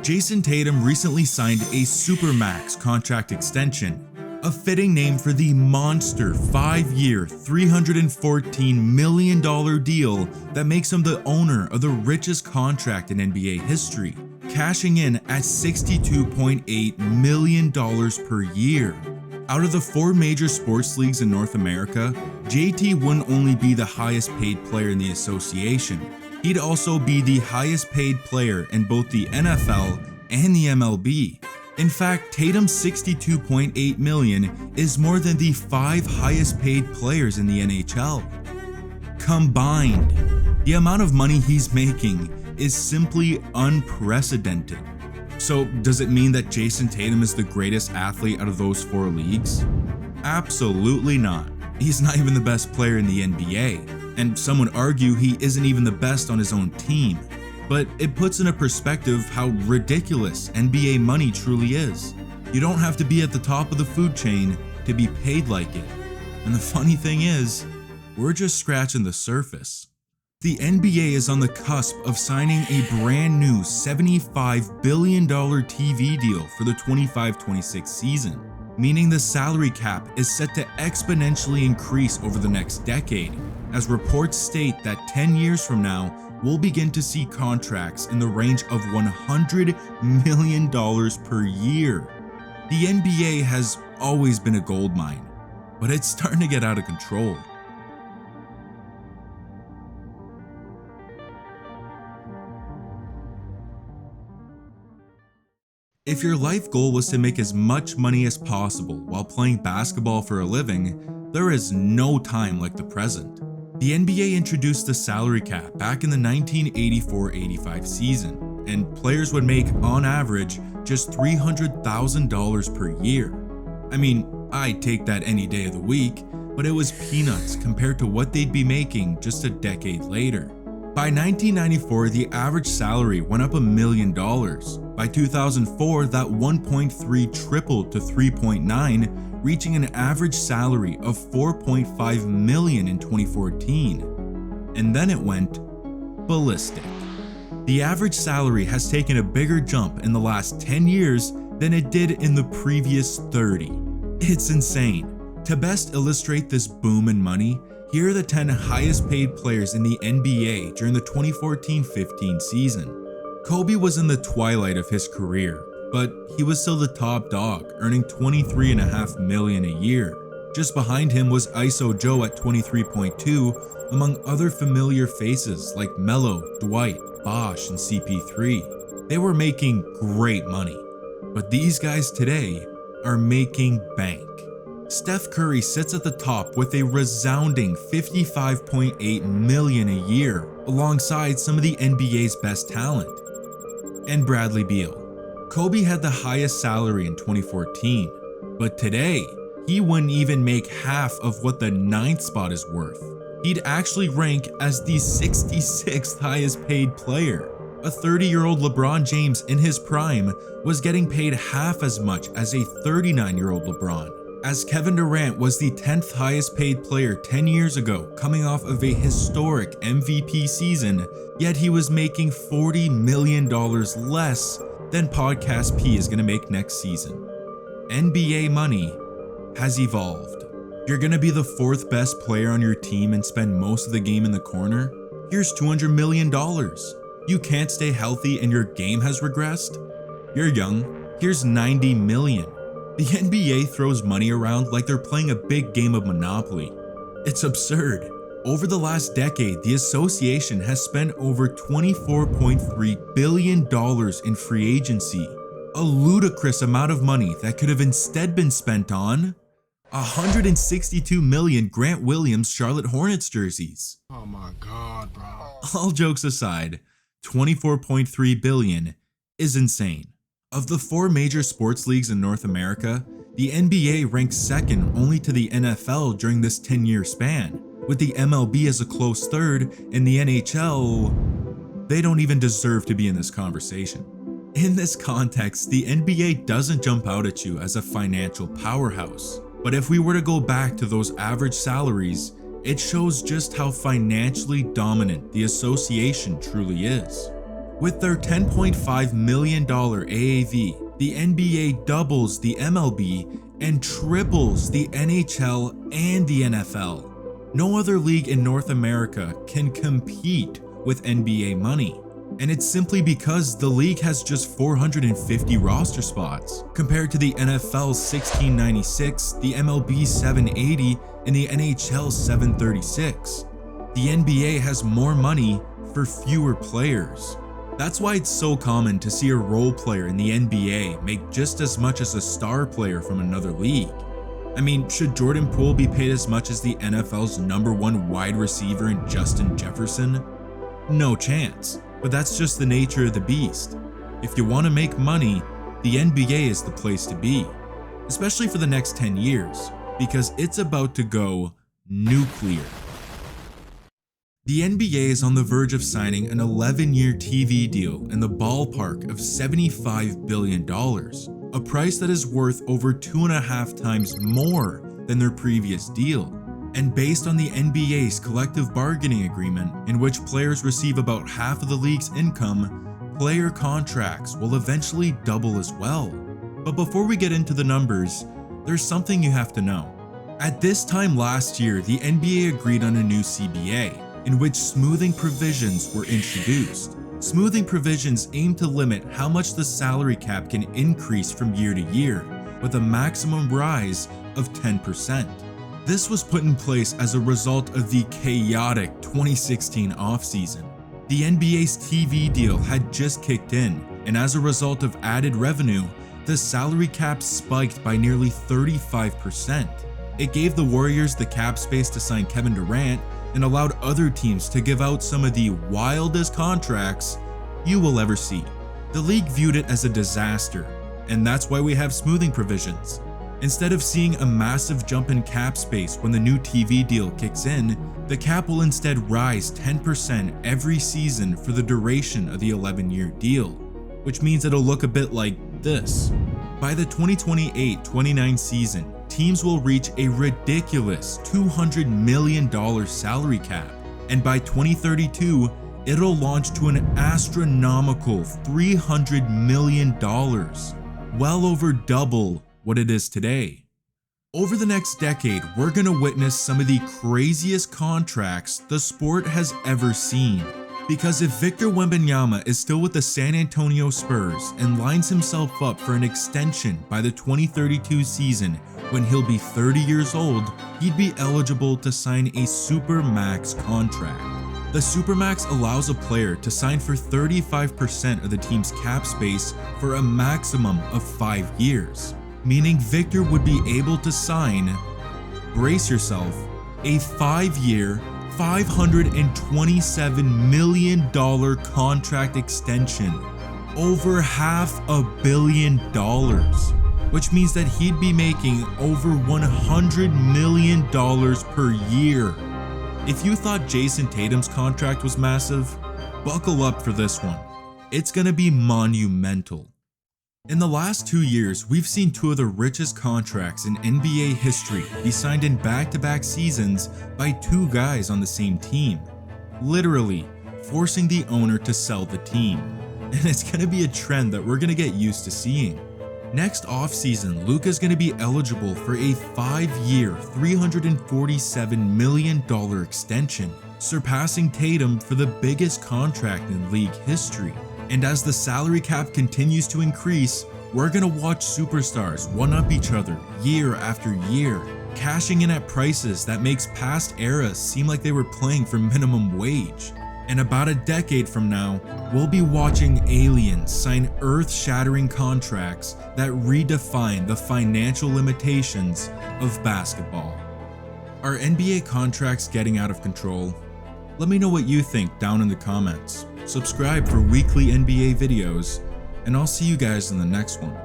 Jayson Tatum recently signed a Supermax contract extension, a fitting name for the monster 5-year, $314 million deal that makes him the owner of the richest contract in NBA history, cashing in at $62.8 million per year. Out of the 4 major sports leagues in North America, JT wouldn't only be the highest paid player in the association, he'd also be the highest paid player in both the NFL and the MLB. In fact, Tatum's $62.8 million is more than the 5 highest paid players in the NHL. Combined, the amount of money he's making is simply unprecedented. So does it mean that Jayson Tatum is the greatest athlete out of those 4 leagues? Absolutely not. He's not even the best player in the NBA, and some would argue he isn't even the best on his own team. But it puts into perspective how ridiculous NBA money truly is. You don't have to be at the top of the food chain to be paid like it. And the funny thing is, we're just scratching the surface. The NBA is on the cusp of signing a brand new $75 billion TV deal for the 25-26 season, meaning the salary cap is set to exponentially increase over the next decade, as reports state that 10 years from now, we'll begin to see contracts in the range of $100 million per year. The NBA has always been a gold mine, but it's starting to get out of control. If your life goal was to make as much money as possible while playing basketball for a living, there is no time like the present. The NBA introduced the salary cap back in the 1984-85 season, and players would make, on average, just $300,000 per year. I mean, I'd take that any day of the week, but it was peanuts compared to what they'd be making just a decade later. By 1994, the average salary went up $1 million. By 2004, that 1.3 tripled to 3.9, reaching an average salary of $4.5 million in 2014. And then it went ballistic. The average salary has taken a bigger jump in the last 10 years than it did in the previous 30. It's insane. To best illustrate this boom in money, here are the 10 highest paid players in the NBA during the 2014-15 season. Kobe was in the twilight of his career, but he was still the top dog, earning $23.5 million a year. Just behind him was ISO Joe at $23.2, among other familiar faces like Melo, Dwight, Bosh, and CP3. They were making great money, but these guys today are making bank. Steph Curry sits at the top with a resounding $55.8 million a year, alongside some of the NBA's best talent. And Bradley Beal. Kobe had the highest salary in 2014, but today, he wouldn't even make half of what the 9th spot is worth. He'd actually rank as the 66th highest paid player. A 30-year-old LeBron James in his prime was getting paid half as much as a 39-year-old LeBron, as Kevin Durant was the 10th highest paid player 10 years ago, coming off of a historic MVP season, yet he was making $40 million less than Podcast P is going to make next season. NBA money has evolved. You're going to be the 4th best player on your team and spend most of the game in the corner? Here's $200 million. You can't stay healthy and your game has regressed? You're young. Here's $90 million. The NBA throws money around like they're playing a big game of Monopoly. It's absurd. Over the last decade, the association has spent over $24.3 billion in free agency, a ludicrous amount of money that could have instead been spent on $162 million Grant Williams Charlotte Hornets jerseys. Oh my God, bro. All jokes aside, $24.3 billion is insane. Of the 4 major sports leagues in North America, the NBA ranks second only to the NFL during this 10-year span, with the MLB as a close third, and the NHL, they don't even deserve to be in this conversation. In this context, the NBA doesn't jump out at you as a financial powerhouse, but if we were to go back to those average salaries, it shows just how financially dominant the association truly is. With their $10.5 million AAV, the NBA doubles the MLB and triples the NHL and the NFL. No other league in North America can compete with NBA money. And it's simply because the league has just 450 roster spots, compared to the NFL's 1696, the MLB's 780, and the NHL's 736. The NBA has more money for fewer players. That's why it's so common to see a role player in the NBA make just as much as a star player from another league. I mean, should Jordan Poole be paid as much as the NFL's #1 wide receiver in Justin Jefferson? No chance. But that's just the nature of the beast. If you want to make money, the NBA is the place to be, especially for the next 10 years, because it's about to go nuclear. The NBA is on the verge of signing an 11-year TV deal in the ballpark of $75 billion, a price that is worth over 2.5 times more than their previous deal. And based on the NBA's collective bargaining agreement, in which players receive about half of the league's income, player contracts will eventually double as well. But before we get into the numbers, there's something you have to know. At this time last year, the NBA agreed on a new CBA, in which smoothing provisions were introduced. Smoothing provisions aim to limit how much the salary cap can increase from year to year, with a maximum rise of 10%. This was put in place as a result of the chaotic 2016 offseason. The NBA's TV deal had just kicked in, and as a result of added revenue, the salary cap spiked by nearly 35%. It gave the Warriors the cap space to sign Kevin Durant and allowed other teams to give out some of the wildest contracts you will ever see. The league viewed it as a disaster, and that's why we have smoothing provisions. Instead of seeing a massive jump in cap space when the new TV deal kicks in, the cap will instead rise 10% every season for the duration of the 11-year deal, which means it'll look a bit like this. By the 2028-29 season, teams will reach a ridiculous $200 million salary cap, and by 2032, it'll launch to an astronomical $300 million, well over double what it is today. Over the next decade, we're gonna witness some of the craziest contracts the sport has ever seen. Because if Victor Wembanyama is still with the San Antonio Spurs and lines himself up for an extension by the 2032 season when he'll be 30 years old, he'd be eligible to sign a Supermax contract. The Supermax allows a player to sign for 35% of the team's cap space for a maximum of 5 years. Meaning Victor would be able to sign, brace yourself, a 5-year, $527 million contract extension, over $500 million, which means that he'd be making over $100 million per year. If you thought Jason Tatum's contract was massive, buckle up for this one. It's gonna be monumental. In the last 2 years, we've seen 2 of the richest contracts in NBA history be signed in back-to-back seasons by 2 guys on the same team, literally forcing the owner to sell the team. And it's going to be a trend that we're going to get used to seeing. Next offseason, Luka's going to be eligible for a 5-year, $347 million extension, surpassing Tatum for the biggest contract in league history. And as the salary cap continues to increase, we're gonna watch superstars one-up each other year after year, cashing in at prices that makes past eras seem like they were playing for minimum wage. And about a decade from now, we'll be watching aliens sign earth-shattering contracts that redefine the financial limitations of basketball. Are NBA contracts getting out of control? Let me know what you think down in the comments. Subscribe for weekly NBA videos, and I'll see you guys in the next one.